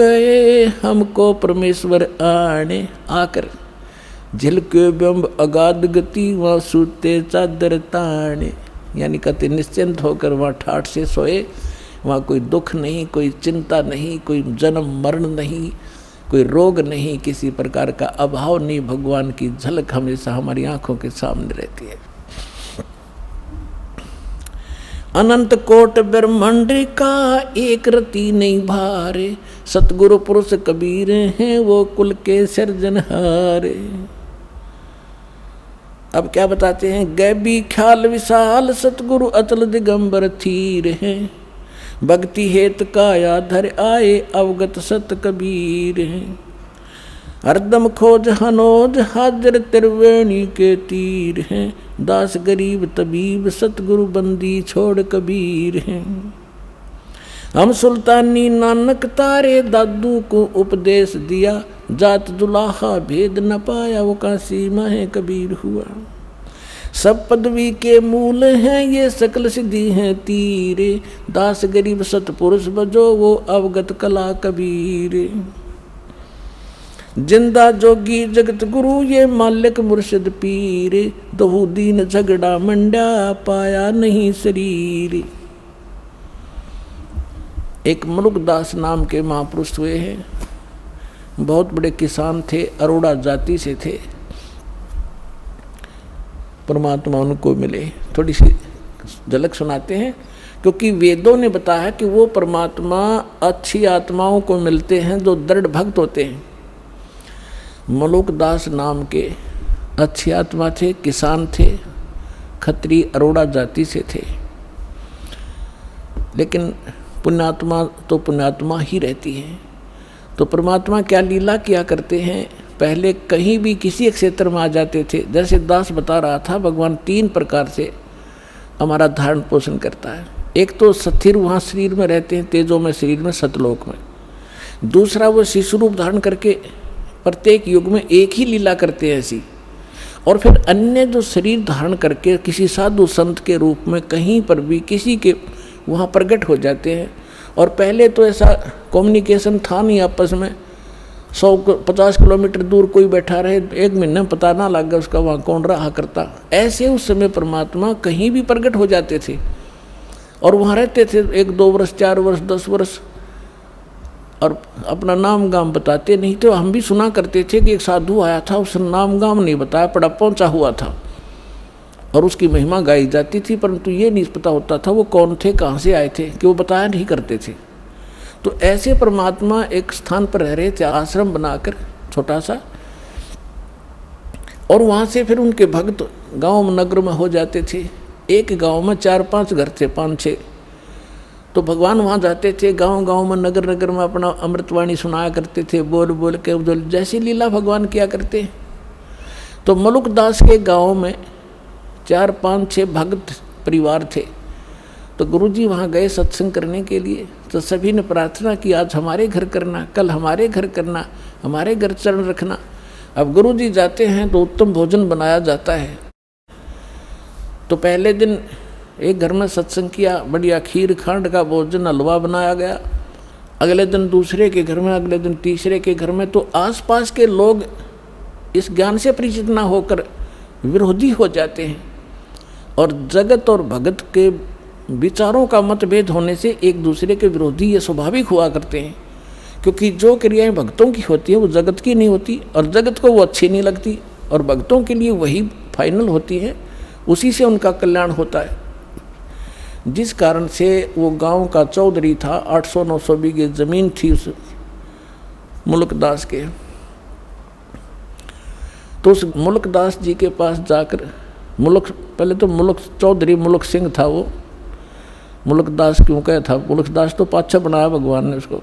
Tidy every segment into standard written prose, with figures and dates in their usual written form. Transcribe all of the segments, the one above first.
गए हमको परमेश्वर आने, आकर झिलके बिंब अगाध गति वहाँ सूते चादर ताने। यानी कहते निश्चिंत होकर वहाँ ठाठ से सोए, वहाँ कोई दुख नहीं, कोई चिंता नहीं, कोई जन्म मरण नहीं, कोई रोग नहीं, किसी प्रकार का अभाव नहीं। भगवान की झलक हमेशा हमारी आंखों के सामने रहती है। अनंत कोट ब्रह्मांड का एक रति नहीं भारे, सतगुरु पुरुष कबीर हैं वो कुल के सिरजनहारे। अब क्या बताते हैं, गैबी ख्याल विशाल सतगुरु अतल दिगंबर थीर हैं, भक्ति हेत काया धर आए अवगत सत कबीर हैं। हरदम खोज हनोज हाजिर त्रिवेणी के तीर हैं, दास गरीब तबीब सतगुरु बंदी छोड़ कबीर हैं। हम सुल्तानी नानक तारे दादू को उपदेश दिया, जात दुलाहा भेद न पाया वो काशी माहे कबीर हुआ। सब पदवी के मूल हैं ये सकल सिद्धि हैं तीरे, दास गरीब सतपुरुष बजो वो अवगत कला कबीर। जिंदा जोगी जगत गुरु ये मालिक मुर्शिद पीर, दहु दीन झगड़ा मंडा पाया नहीं शरीर। एक मलुकदास नाम के महापुरुष हुए हैं, बहुत बड़े किसान थे, अरोड़ा जाति से थे। परमात्मा उनको मिले, थोड़ी सी झलक सुनाते हैं, क्योंकि वेदों ने बताया कि वो परमात्मा अच्छी आत्माओं को मिलते हैं जो दृढ़ भक्त होते हैं। मलुकदास नाम के अच्छी आत्मा थे, किसान थे, खत्री अरोड़ा जाति से थे, लेकिन पुण्यात्मा तो पुण्यात्मा ही रहती है। तो परमात्मा क्या लीला किया करते हैं, पहले कहीं भी किसी एक क्षेत्र में आ जाते थे। जैसे दास बता रहा था, भगवान 3 प्रकार से हमारा धारण पोषण करता है। एक तो स्थिर वहाँ शरीर में रहते हैं, तेजों में शरीर में सतलोक में। दूसरा वो शिशु रूप धारण करके प्रत्येक युग में एक ही लीला करते हैं ऐसी। और फिर अन्य जो शरीर धारण करके किसी साधु संत के रूप में कहीं पर भी किसी के वहाँ प्रकट हो जाते हैं। और पहले तो ऐसा कम्युनिकेशन था नहीं आपस में, 150 किलोमीटर दूर कोई बैठा रहे, 1 महीने में पता ना लग गया उसका वहाँ कौन रहा करता। ऐसे उस समय परमात्मा कहीं भी प्रकट हो जाते थे और वहाँ रहते थे 1-2 वर्ष, 4 वर्ष, 10 वर्ष, और अपना नाम गाम बताते नहीं थे। हम भी सुना करते थे कि एक साधु आया था, उसने नाम गाम नहीं बताया, पड़ा पहुँचा हुआ था और उसकी महिमा गाई जाती थी, परंतु ये नहीं पता होता था वो कौन थे, कहाँ से आए थे, कि वो बताया नहीं करते थे। तो ऐसे परमात्मा एक स्थान पर रह रहे थे, आश्रम बनाकर छोटा सा, और वहाँ से फिर उनके भक्त गांव नगर में हो जाते थे। एक गांव में 4-5 घर थे, 5-6। तो भगवान वहाँ जाते थे, गांव गांव में, नगर नगर में अपना अमृतवाणी सुनाया करते थे, बोल बोल के जैसी लीला भगवान किया करते। तो मलुकदास के गांव में 4-5-6 भक्त परिवार थे। तो गुरुजी वहाँ गए सत्संग करने के लिए, तो सभी ने प्रार्थना की आज हमारे घर करना, कल हमारे घर करना, हमारे घर चरण रखना। अब गुरुजी जाते हैं तो उत्तम भोजन बनाया जाता है। तो पहले दिन एक घर में सत्संग किया, बढ़िया खीर खांड का भोजन, हलवा बनाया गया। अगले दिन दूसरे के घर में, अगले दिन तीसरे के घर में। तो आसपास के लोग इस ज्ञान से परिचित ना होकर विरोधी हो जाते हैं, और जगत और भगत के विचारों का मतभेद होने से एक दूसरे के विरोधी ये स्वाभाविक हुआ करते हैं। क्योंकि जो क्रियाएं भक्तों की होती है वो जगत की नहीं होती, और जगत को वो अच्छी नहीं लगती, और भक्तों के लिए वही फाइनल होती है, उसी से उनका कल्याण होता है। जिस कारण से वो गांव का चौधरी था, 800-900 बीघे जमीन थी उस मुल्कदास के। तो उस मुल्कदास जी के पास जाकर, पहले तो मुल्क चौधरी मुल्क सिंह था, वो मुल्कदास क्यों कहा था, मुल्कदास तो पाछा बनाया भगवान ने उसको।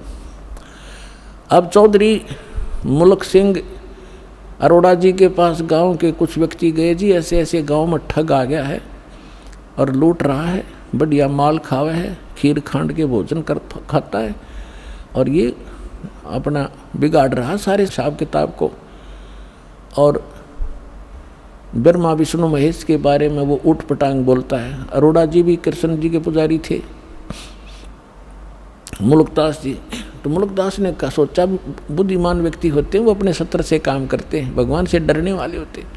अब चौधरी मुल्क सिंह अरोड़ा जी के पास गांव के कुछ व्यक्ति गए, जी ऐसे ऐसे गांव में ठग आ गया है और लूट रहा है, बढ़िया माल खावे है, खीर खांड के भोजन खाता है, और ये अपना बिगाड़ रहा सारे हिसाब किताब को। और ब्रह्मा विष्णु महेश के बारे में वो उठ पटांग बोलता है। अरोड़ा जी भी कृष्ण जी के पुजारी थे, मुल्कदास जी। तो मुल्कदास ने कहा, सोचा बुद्धिमान व्यक्ति होते हैं वो अपने सत्र से काम करते हैं, भगवान से डरने वाले होते हैं।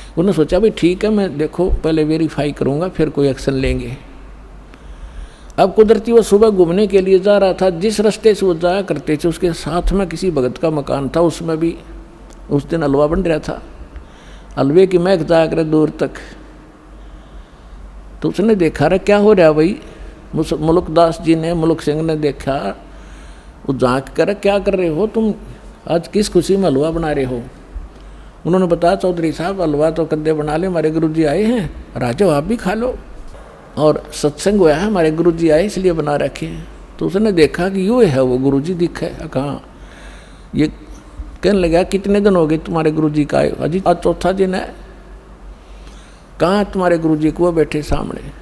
उन्होंने सोचा भाई ठीक है, मैं देखो पहले वेरीफाई करूँगा फिर कोई एक्शन लेंगे। अब कुदरती वो सुबह घूमने के लिए जा रहा था, जिस रास्ते से वो जाया करते थे उसके साथ में किसी भगत का मकान था, उसमें भी उस दिन हलवा बन रहा था, हलवे की महक जाया करे दूर तक। तो उसने देखा रहा क्या हो रहा भाई, मुल्कदास जी ने, मुल्क सिंह ने देखा, वो झाँक कर क्या कर रहे हो तुम, आज किस खुशी में हलवा बना रहे हो। उन्होंने बताया चौधरी साहब हलवा तो कद्दे बना ले, हमारे गुरुजी आए हैं, राजा आप भी खा लो, और सत्संग हुआ है, हमारे गुरुजी आए इसलिए बना रखे हैं। तो उसने देखा कि यूँ है वो गुरुजी दिखे, कहाँ ये, कहने लगा कितने दिन हो गए तुम्हारे गुरुजी का आए, अजी आज चौथा दिन है, कहाँ तुम्हारे गुरुजी को, वो बैठे सामने।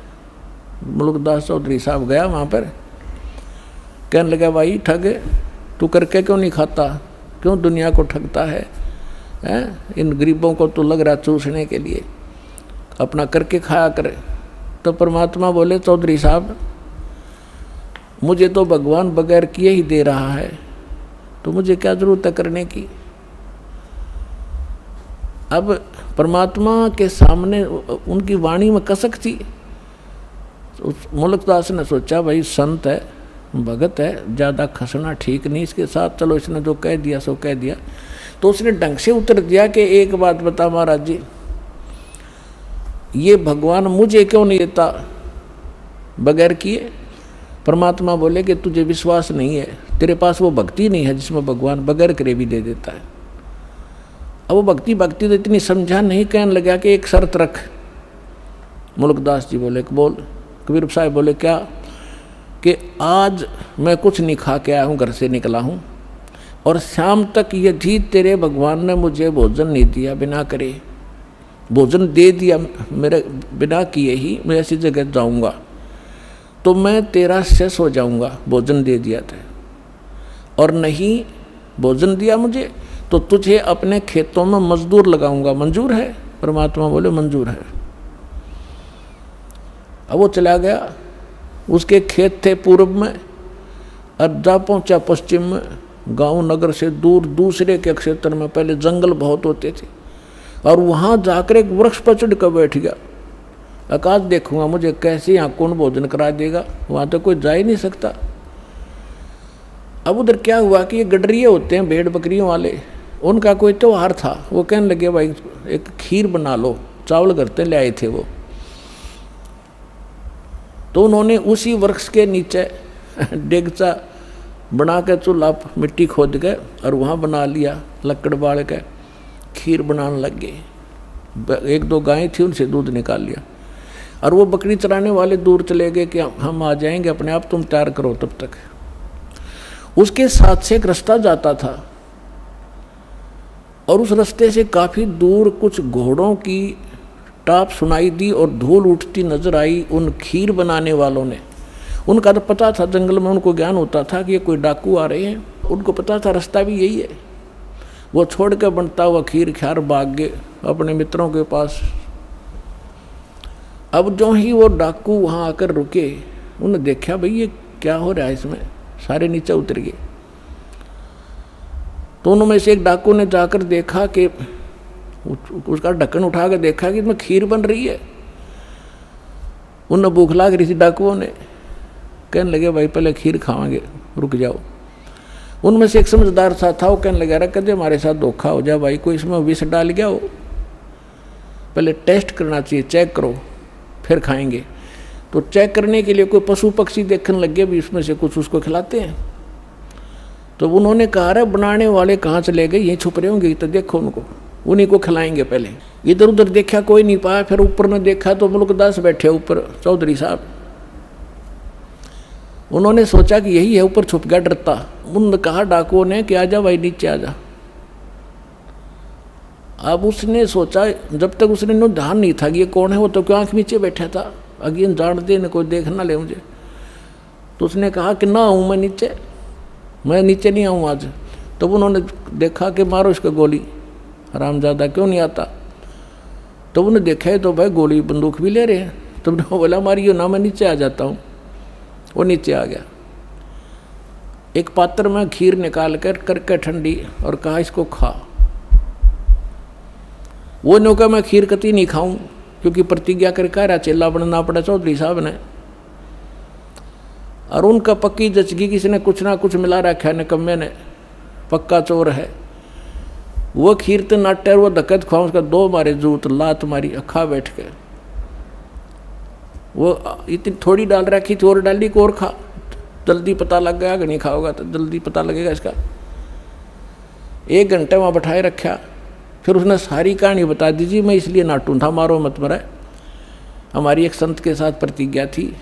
मुल्कदास चौधरी साहब गया वहाँ पर, कहने लगा भाई ठग तू करके क्यों नहीं खाता, क्यों दुनिया को ठगता है, इन गरीबों को तो लग रहा चूसने के लिए, अपना करके खाया करे। तो परमात्मा बोले चौधरी साहब मुझे तो भगवान बगैर किए ही दे रहा है, तो मुझे क्या जरूरत है करने की। अब परमात्मा के सामने उनकी वाणी में कसक थी। मुल्कदास ने सोचा भाई संत है, भगत है, ज़्यादा खसना ठीक नहीं इसके साथ, चलो इसने जो कह दिया सो कह दिया। तो उसने ढंग से उत्तर दिया कि एक बात बता महाराज जी, ये भगवान मुझे क्यों नहीं देता बगैर किए। परमात्मा बोले कि तुझे विश्वास नहीं है, तेरे पास वो भक्ति नहीं है जिसमें भगवान बगैर करे भी दे देता है। अब वो भक्ति तो इतनी समझा नहीं, कहने लगा कि एक शर्त रख। मुल्कदास जी बोले बोल। कबीर साहब बोले क्या, कि आज मैं कुछ नहीं खा के आया हूँ, घर से निकला हूँ, और शाम तक यदि तेरे भगवान ने मुझे भोजन नहीं दिया, बिना करे भोजन दे दिया मेरे बिना किए ही मैं ऐसी जगह जाऊँगा, तो मैं तेरा शेष हो जाऊँगा, भोजन दे दिया था, और नहीं भोजन दिया मुझे तो तुझे अपने खेतों में मजदूर लगाऊंगा, मंजूर है। परमात्मा बोले मंजूर है। अब वो चला गया, उसके खेत थे पूर्व में, अर्धा पहुंचा पश्चिम में, गांव नगर से दूर दूसरे के क्षेत्र में पहले जंगल बहुत होते थे, और वहां जाकर एक वृक्ष पर चढ़ कर बैठ गया, आकाश देखूंगा मुझे कैसे यहाँ कौन भोजन करा देगा, वहां तो कोई जा ही नहीं सकता। अब उधर क्या हुआ कि ये गडरिये होते हैं भेड़ बकरियों वाले, उनका कोई त्योहार था, वो कहने लगे भाई एक खीर बना लो, चावल करते ले आए थे वो। तो उन्होंने उसी वृक्ष के नीचे डेगचा बना के चूल्हा मिट्टी खोद के और वहाँ बना लिया, लकड़ बाल के खीर बनाने लग गए। एक दो गायें थी उनसे दूध निकाल लिया, और वो बकरी चराने वाले दूर चले गए कि हम आ जाएंगे अपने आप, तुम तैयार करो तब तक। उसके साथ से एक रास्ता जाता था, और उस रास्ते से काफ़ी दूर कुछ घोड़ों की टाप सुनाई दी और धूल उठती नजर आई उन खीर बनाने वालों ने। उनका तो पता था, जंगल में उनको ज्ञान होता था कि ये कोई डाकू आ रहे हैं, उनको पता था रास्ता भी यही है। वो छोड़ कर बनता हुआ खीर ख्यार भाग गए अपने मित्रों के पास। अब जो ही वो डाकू वहाँ आकर रुके, उन्होंने देखा भाई ये क्या हो रहा है इसमें, सारे नीचे उतर गए। तो उनमें से एक डाकू ने जाकर देखा कि उसका ढक्कन उठा कर देखा कि इसमें खीर बन रही है। उन्हें भूख लग रही थी डाकुओं ने, कहने लगे भाई पहले खीर खावांगे, रुक जाओ। उनमें से एक समझदार सा था, वो कहने लगा कदे हमारे साथ धोखा हो जाए भाई, कोई इसमें विष डाल गया हो, पहले टेस्ट करना चाहिए, चेक करो फिर खाएंगे। तो चेक करने के लिए कोई पशु पक्षी देखने लग गए भी इसमें से कुछ उसको खिलाते हैं। तो उन्होंने कहा रे बनाने वाले कहाँ चले गए, यहीं छुप रहे होंगे, तो देखो उनको, उन्हीं को खिलाएंगे। पहले इधर उधर देखा कोई नहीं पाया, फिर ऊपर ने देखा तो मुल्कदास बैठे ऊपर, चौधरी साहब। उन्होंने सोचा कि यही है, ऊपर छुप गया डरता। उन्होंने कहा डाकुओं ने कि आजा भाई नीचे आजा। अब उसने सोचा, जब तक उसने नो ध्यान नहीं था कि ये कौन है, वो तो क्यों आँख नीचे बैठा था, अगेन जानते न कोई देख ना ले मुझे। तो उसने कहा कि ना आऊँ मैं नीचे, मैं नीचे नहीं आऊँ आज। तो उन्होंने देखा कि मारो इसको गोली, हरामजादा क्यों नहीं आता। तो उन्हें देखा है तो भाई गोली बंदूक भी ले रहे हैं। तो बोला मारियो ना, मैं नीचे आ जाता हूँ। वो नीचे आ गया। एक पात्र में खीर निकाल कर करके ठंडी और कहा इसको खा। वो नो कहा मैं खीर कती नहीं खाऊं, क्योंकि प्रतिज्ञा कर कह रहा चेला बनना पड़ा चौधरी साहब ने। और उनका पक्की जचगी किसी ने कुछ ना कुछ मिला रखा है निकम्मे ने, पक्का चोर है। वो खीर तो नाट्य वो धक्कत खाऊं, उसका दो मारे जूत लात मारी अखा बैठ के। वो इतनी थोड़ी डाल रखी थी और डाली को और खा, जल्दी पता लग गया कि नहीं खाओगा तो जल्दी पता लगेगा इसका। 1 घंटे वहाँ बैठाए रखा, फिर उसने सारी कहानी बता दीजिए। मैं इसलिए नाटू था, मारो मत मरे, हमारी एक संत के साथ प्रतिज्ञा थी,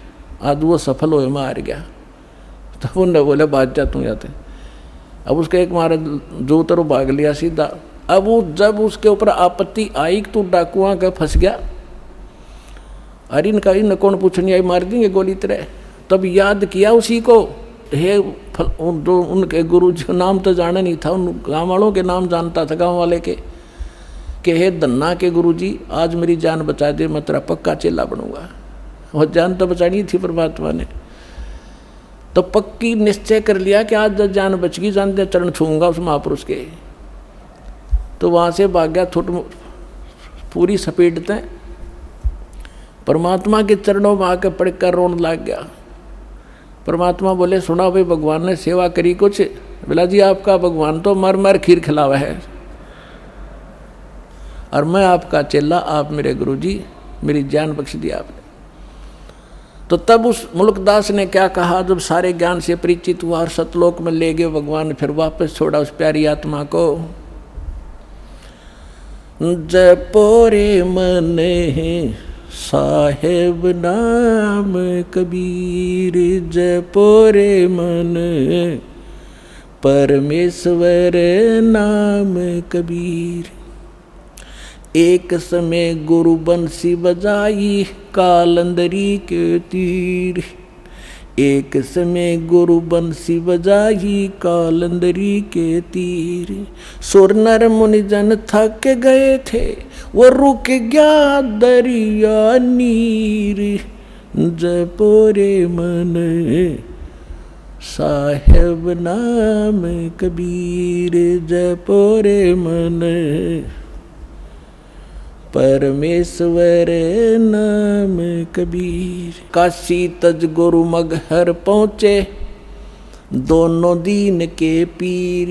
आज वो सफल हुए, मैं हार गया। तो उन्होंने बोले बात जा तू जाते। अब उसका एक मारा जो उतर भाग लिया सीधा। अब वो जब उसके ऊपर आपत्ति आई कि तू डाकुआ का फंस गया, अरे इनका इन कौन पूछनी आई, मार देंगे गोली तरह। तब याद किया उसी को, हे जो उनके गुरु जी नाम तो जाना नहीं था, उन गाँव वालों के नाम जानता था, गाँव वाले के, कि हे धन्ना के गुरु जी आज मेरी जान बचा दे, मैं तेरा पक्का चेला बनूंगा। और जान तो बचानी थी परमात्मा ने, तो पक्की निश्चय कर लिया कि आज जब जान बच गई, जानते चरण छूंगा उस महापुरुष के। तो वहाँ से भाग गया, पूरी सपेटते परमात्मा के चरणों में आकर पड़कर रोने लग गया। परमात्मा बोले सुना भाई भगवान ने सेवा करी कुछ? बोला जी आपका भगवान तो मर मर खीर खिलावा है, और मैं आपका चेला, आप मेरे गुरु जी, मेरी जान बख्श दी आपने। तो तब उस मुल्कदास ने क्या कहा, जब सारे ज्ञान से परिचित हुआ और सतलोक में ले गए भगवान, फिर वापस छोड़ा उस प्यारी आत्मा को। जपो रे मन साहेब नाम कबीर, जपो रे मन परमेश्वर नाम कबीर। एक समय गुरु बंसी बजाई कालंदरी के तीर, एक समय गुरु बंसी बजाई कालंदरी के तीर। सुर नर मुनि जन थक गए थे, वो रुक गया दरिया नीर। जपो रे मन साहेब नाम कबीर, जपो रे मन परमेश्वर नाम कबीर। काशी तज गुरु मगहर पहुँचे दोनों दीन के पीर,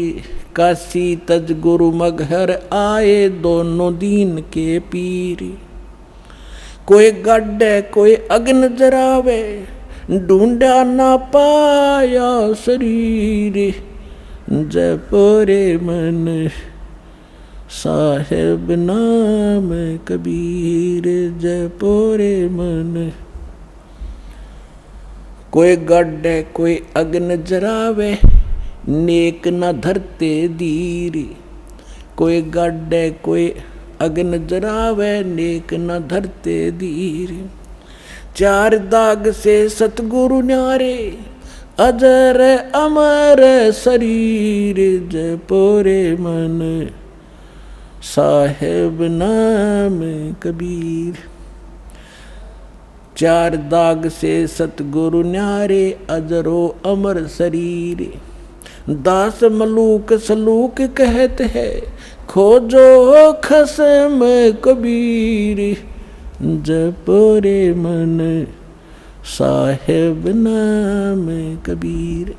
काशी तज गुरु मगहर आए दोनों दीन के पीर। कोई गड्ढे कोई अग्न जरावे, ढूंढा ना पाया शरीर। जपो रे मन साहेब नाम कबीर, जपो रे मन। कोई गड्ढे कोई अग्न जरावे, नेक न धरते दीर। कोई गड्ढे कोई अग्न जरावे, नेक न धरते दीर। 4 दाग से सतगुरु न्यारे, अजर अमर शरीर। जपो रे मन साहेब नाम कबीर। 4 दाग से सतगुरु न्यारे, अजरो अमर शरीर। दास मलूक सलूक कहते हैं, खोजो खसम कबीर। जपो रे मन साहेब नाम कबीर।